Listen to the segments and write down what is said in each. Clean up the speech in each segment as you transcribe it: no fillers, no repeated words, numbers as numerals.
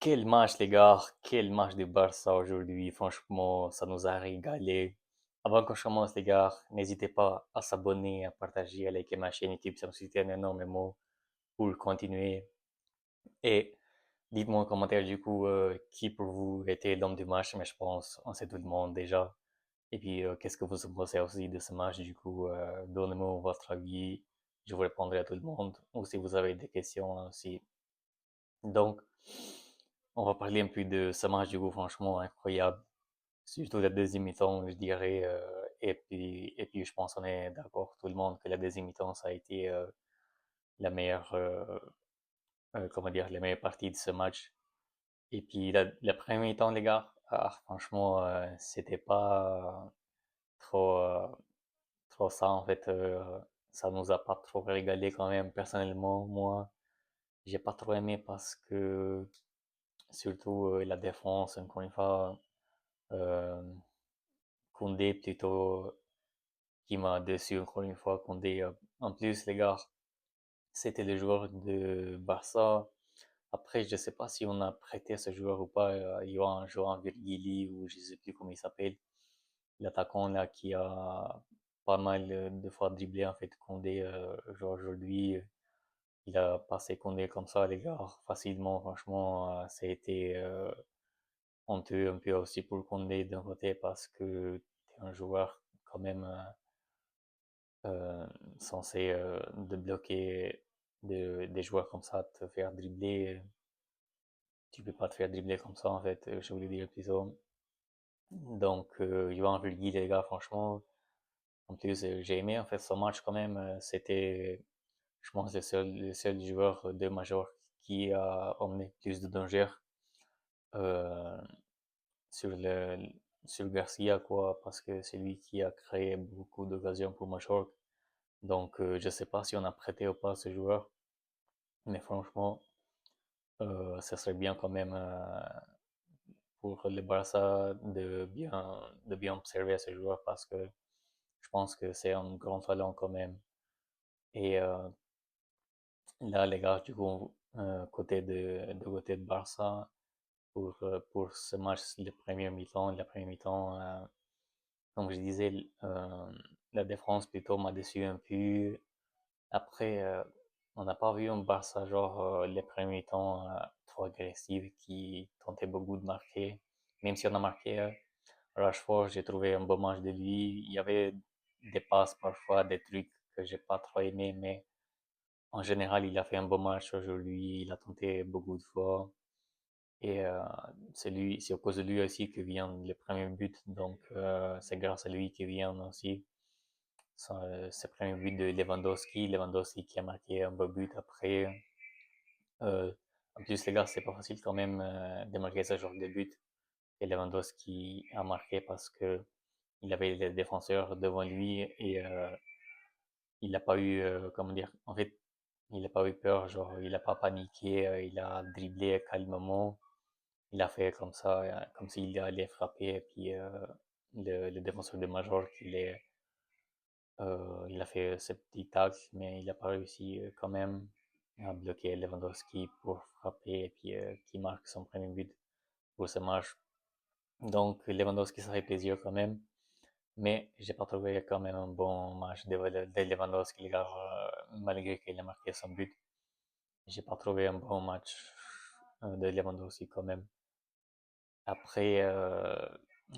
Quel match, les gars! Quel match de Barça aujourd'hui! Franchement, ça nous a régalé. Avant qu'on commence, les gars, n'hésitez pas à s'abonner, à partager, à liker ma chaîne YouTube, ça me soutient énormément pour continuer. Et dites-moi en commentaire, du coup, qui pour vous était l'homme du match, mais je pense, on sait tout le monde déjà. Et puis, qu'est-ce que vous en pensez aussi de ce match, du coup, donnez-moi votre avis, je vous répondrai à tout le monde, ou si vous avez des questions aussi. Donc, on va parler un peu de ce match du coup franchement incroyable. Surtout la deuxième mi-temps, je dirais. Et puis, je pense qu'on est d'accord tout le monde que la deuxième mi-temps, ça a été la meilleure, comment dire, la meilleure partie de ce match. Et puis la première mi-temps, les gars, franchement, c'était pas trop, trop ça en fait. Ça nous a pas trop régalé quand même. Personnellement, moi, j'ai pas trop aimé parce que surtout la défense, encore une fois. Euh, Koundé plutôt qui m'a déçu encore une fois. Koundé, en plus les gars, c'était le joueur de Barça. Après, je sais pas si on a prêté ce joueur ou pas. Il y a un joueur Virgili ou je sais plus comment il s'appelle. L'attaquant là qui a pas mal de fois dribblé en fait Koundé. Genre aujourd'hui, il a passé Koundé comme ça les gars facilement. Franchement, ça a été honteux un peu aussi pour Koundé d'un côté parce que t'es un joueur quand même euh, censé de bloquer des joueurs comme ça, te faire dribbler. Tu peux pas te faire dribbler comme ça en fait, je voulais dire plutôt. Donc, Johan Vulgui, les gars, franchement, en plus, j'ai aimé en fait ce match quand même. C'était, je pense, le seul joueur de Major qui a emmené plus de danger euh, sur sur Garcia, quoi, parce que c'est lui qui a créé beaucoup d'occasions pour Major. Donc, je sais pas si on a prêté ou pas ce joueur, mais franchement, ça serait bien quand même pour le Barça de bien observer ce joueur parce que je pense que c'est un grand talent quand même. Et là, les gars, du coup, côté de Barça, pour ce match, la première mi-temps, comme je disais, la défense plutôt m'a déçu un peu. Après, on n'a pas vu un Barça genre les premiers temps trop agressif qui tentait beaucoup de marquer. Même si on a marqué Rashford, j'ai trouvé un bon match de lui. Il y avait des passes parfois, des trucs que j'ai pas trop aimé, mais en général, il a fait un bon match aujourd'hui. Il a tenté beaucoup de fois. Et c'est à cause de lui aussi que vient le premier but. Donc, c'est grâce à lui que vient aussi ce premier but de Lewandowski. Lewandowski qui a marqué un beau but après. Euh, En plus, les gars, c'est pas facile quand même de marquer ce genre de but. Et Lewandowski a marqué parce que il avait les défenseurs devant lui et il n'a pas eu, comment dire, en fait, il n'a pas eu peur, genre, il n'a pas paniqué, il a dribblé calmement, il a fait comme ça, comme s'il allait frapper, et puis le défenseur de Major, il a fait ce petit tacle, mais il n'a pas réussi quand même à bloquer Lewandowski pour frapper, et puis qui marque son premier but pour ce match. Donc, Lewandowski, ça fait plaisir quand même. Mais j'ai pas trouvé quand même un bon match de Lewandowski, les gars, malgré qu'il a marqué son but. J'ai pas trouvé un bon match de Lewandowski quand même. Après,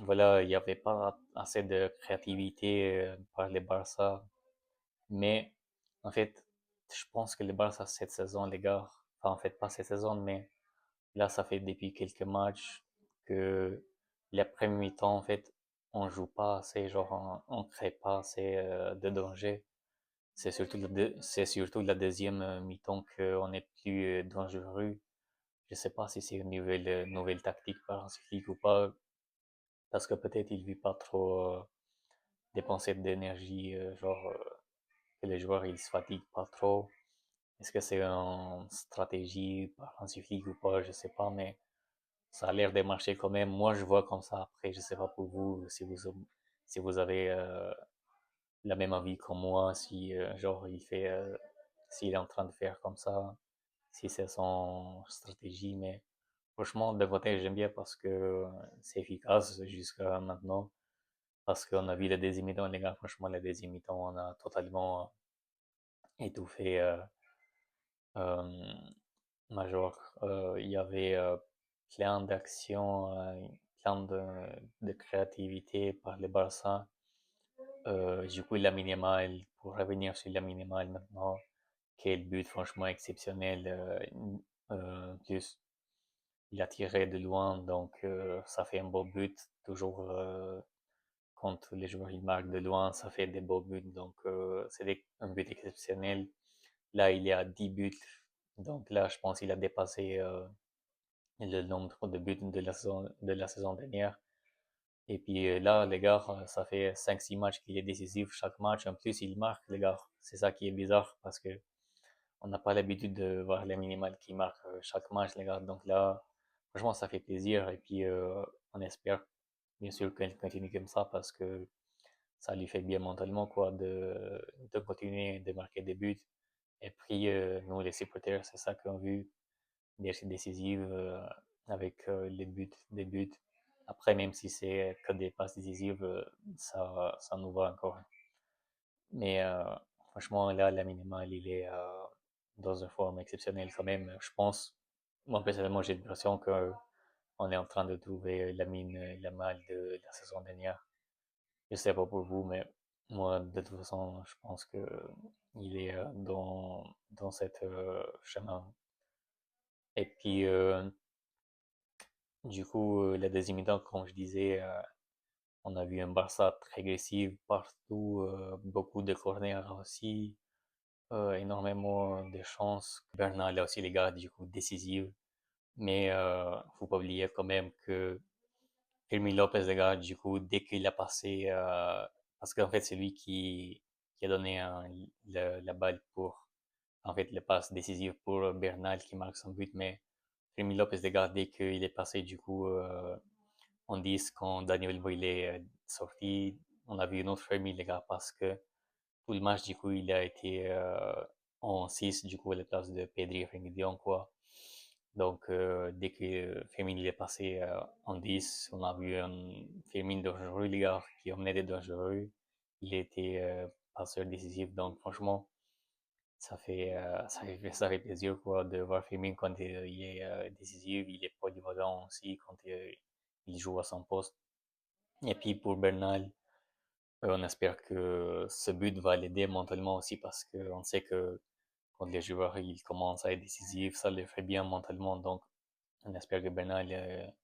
voilà, il n'y avait pas assez de créativité par les Barça. Mais en fait, je pense que les Barça cette saison, les gars, enfin en fait pas cette saison, mais là ça fait depuis quelques matchs que les premiers mi-temps, en fait, on joue pas assez, genre on crée pas assez de danger. C'est surtout la deuxième mi-temps qu'on est plus dangereux. Je sais pas si c'est une nouvelle tactique par Hansi Flick ou pas, parce que peut-être il veut pas trop dépenser d'énergie, genre que les joueurs ils se fatiguent pas trop. Est-ce que c'est une stratégie par Hansi Flick ou pas, je sais pas, mais ça a l'air de marcher quand même. Moi, je vois comme ça. Après, je sais pas pour vous si vous avez la même avis que moi, si genre s'il est en train de faire comme ça, si c'est son stratégie, mais Franchement, d'un côté, j'aime bien parce que c'est efficace jusqu'à maintenant. Parce qu'on a vu les désimitants, les gars, franchement, les désimitants, on a totalement étouffé euh, Major. Il y avait plein d'actions, plein de créativité par les Barça. Du coup, la minimale, pour revenir sur la minimale maintenant, quel but franchement exceptionnel. Plus, il a tiré de loin, donc ça fait un beau but. Toujours quand les joueurs ils marquent de loin, ça fait des beaux buts. Donc c'est un but exceptionnel. Là, il est à 10 buts. Donc là, je pense qu'il a dépassé le nombre de buts de la saison dernière. Et puis là, les gars, ça fait 5-6 matchs qu'il est décisif chaque match. En plus, il marque, les gars. C'est ça qui est bizarre parce que on n'a pas l'habitude de voir les minimales qui marquent chaque match, les gars. Donc là, franchement, ça fait plaisir. Et puis, on espère bien sûr qu'elle continue comme ça parce que ça lui fait bien mentalement, quoi, de continuer de marquer des buts. Et puis, nous, les supporters, c'est ça qu'on veut, des décisives avec les buts, des buts. Après, même si c'est que des passes décisives, ça nous va encore. Mais franchement, là, la minimale, il est dans une forme exceptionnelle quand même. Je pense, moi personnellement, j'ai l'impression qu'on est en train de trouver la mine, la malle de la saison dernière. Je sais pas pour vous, mais moi, de toute façon, je pense que il est dans cette chemin. Et puis, du coup, la deuxième mi-temps, comme je disais, on a vu un Barça très agressif partout, beaucoup de corners aussi, énormément de chances. Bernal a aussi les gars, du coup, décisifs. Mais faut pas oublier quand même que Fermin Lopez, les gars, du coup, dès qu'il a passé, parce qu'en fait, c'est lui qui a donné la balle pour, en fait, le passe décisif pour Bernal qui marque son but. Mais Fermin Lopez, les gars, dès qu'il est passé, du coup, en 10, quand Daniel Boyle est sorti, on a vu une autre Fermin, les gars, parce que tout le match, du coup, il a été en 6 du coup, à la place de Pedri et Frenkie quoi. Donc, dès que Firmino il est passé en 10, on a vu un Firmino dangereux, les gars, qui emmenait des dangereux. Il était passeur décisif, donc franchement, ça fait plaisir quoi, de voir Firmino quand il est décisif, il est polyvalent aussi quand il joue à son poste. Et puis pour Bernal, on espère que ce but va l'aider mentalement aussi parce qu'on sait que quand les joueurs ils commencent à être décisifs, ça les fait bien mentalement. Donc, on espère que Bernal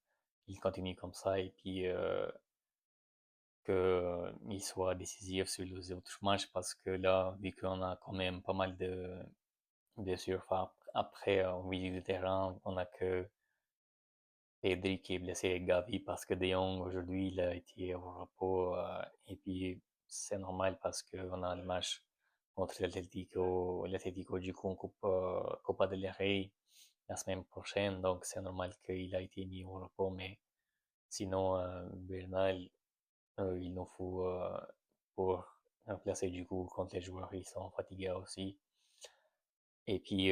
il continue comme ça et puis qu'il soit décisif sur les autres matchs parce que là, vu qu'on a quand même pas mal de surface après au milieu du terrain, on a que Pedri qui est blessé et Gavi parce que De Jong aujourd'hui il a été au repos et puis c'est normal parce qu'on a le match contre l'Atlético du coup en Copa del Rey la semaine prochaine donc c'est normal qu'il a été mis au repos mais sinon Bernal il nous faut pour remplacer du coup quand les joueurs ils sont fatigués aussi et puis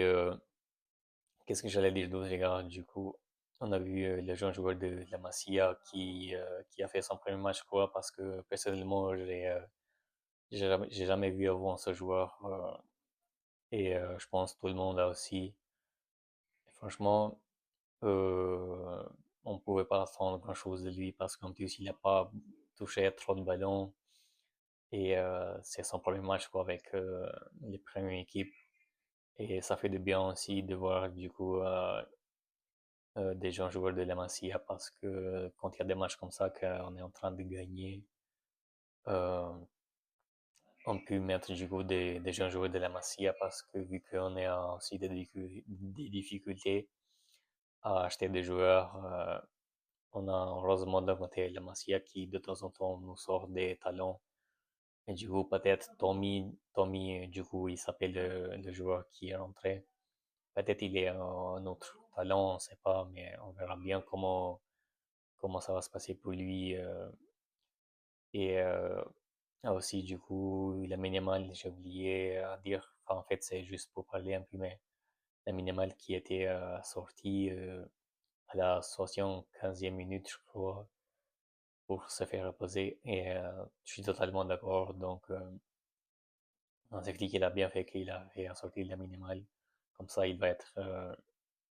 qu'est-ce que j'allais dire d'autre, les gars? Du coup, on a vu le jeune joueur de la Masia qui a fait son premier match, quoi, parce que personnellement, j'ai jamais vu avant ce joueur. Et je pense tout le monde là aussi. Et franchement, euh, on pouvait pas attendre grand-chose de lui parce qu'en plus, il n'a pas touché trop de ballons. Et c'est son premier match, quoi, avec les premières équipes. Et ça fait du bien aussi de voir, du coup, des jeunes joueurs de la Masia parce que quand il y a des matchs comme ça qu'on est en train de gagner, euh, on peut mettre du coup des jeunes joueurs de la Masia parce que vu qu'on est aussi des difficultés à acheter des joueurs, on a heureusement d'un côté la Masia qui de temps en temps nous sort des talents. Et du coup, peut-être Tommy, du coup, il s'appelle le joueur qui est rentré. Peut-être il est un autre talent, on ne sait pas, mais on verra bien comment ça va se passer pour lui. Et aussi, du coup, la minimale, j'ai oublié à dire, enfin, en fait, c'est juste pour parler un peu, mais la minimale qui était sortie à la 75e minute, je crois, pour se faire reposer. Et je suis totalement d'accord. Donc, on s'est qu'il a bien fait qu'il a fait sortir la minimale. Comme ça, il va être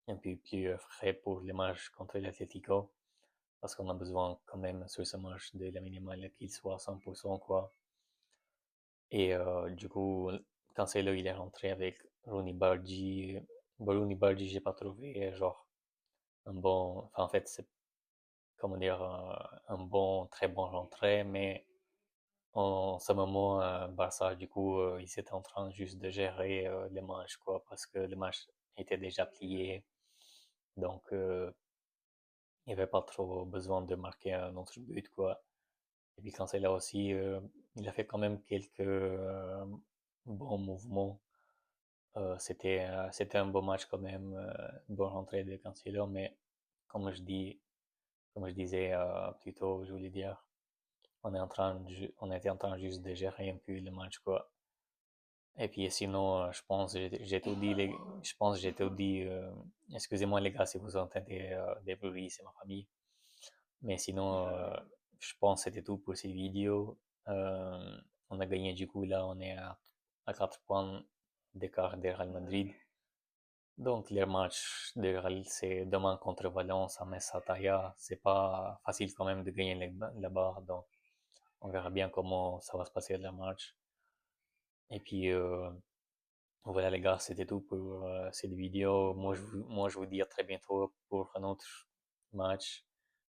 un peu plus frais pour les matchs contre l'Atlético. Parce qu'on a besoin quand même sur ce match de la minimale qu'il soit à 100%, quoi. Et du coup, Cancelo, il est rentré avec Rooney Bardi. Bon, Rooney Bardi, j'ai pas trouvé genre un bon. Enfin, en fait, c'est comment dire, un bon, très bon rentrée, mais en ce moment, Barça, du coup, ils étaient en train juste de gérer les matchs, quoi, parce que le match était déjà plié. Donc, il n'y avait pas trop besoin de marquer un autre but, quoi. Et puis Cancelo aussi, il a fait quand même quelques bons mouvements. C'était un beau match quand même, une bonne rentrée de Cancelo, mais comme je dis, comme je disais plus tôt, je voulais dire, on était en train juste de gérer un peu le match, quoi. Et puis sinon, je pense que j'ai tout dit, je pense que j'ai tout dit. Excusez-moi les gars si vous entendez des bruits, c'est ma famille. Mais sinon, je pense que c'était tout pour cette vidéo. On a gagné du coup, là on est à 4 points d'écart de Real Madrid. Donc le match de Real c'est demain contre Valence à Mestalla. C'est pas facile quand même de gagner là-bas. Donc on verra bien comment ça va se passer le match. Et puis voilà les gars, c'était tout pour cette vidéo. Moi, je vous dis à très bientôt pour un autre match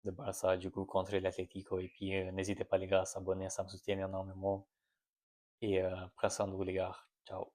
de Barça, du coup, contre l'Atlético. Et puis, n'hésitez pas les gars à s'abonner, ça me soutient énormément. Et prenez soin de vous les gars. Ciao.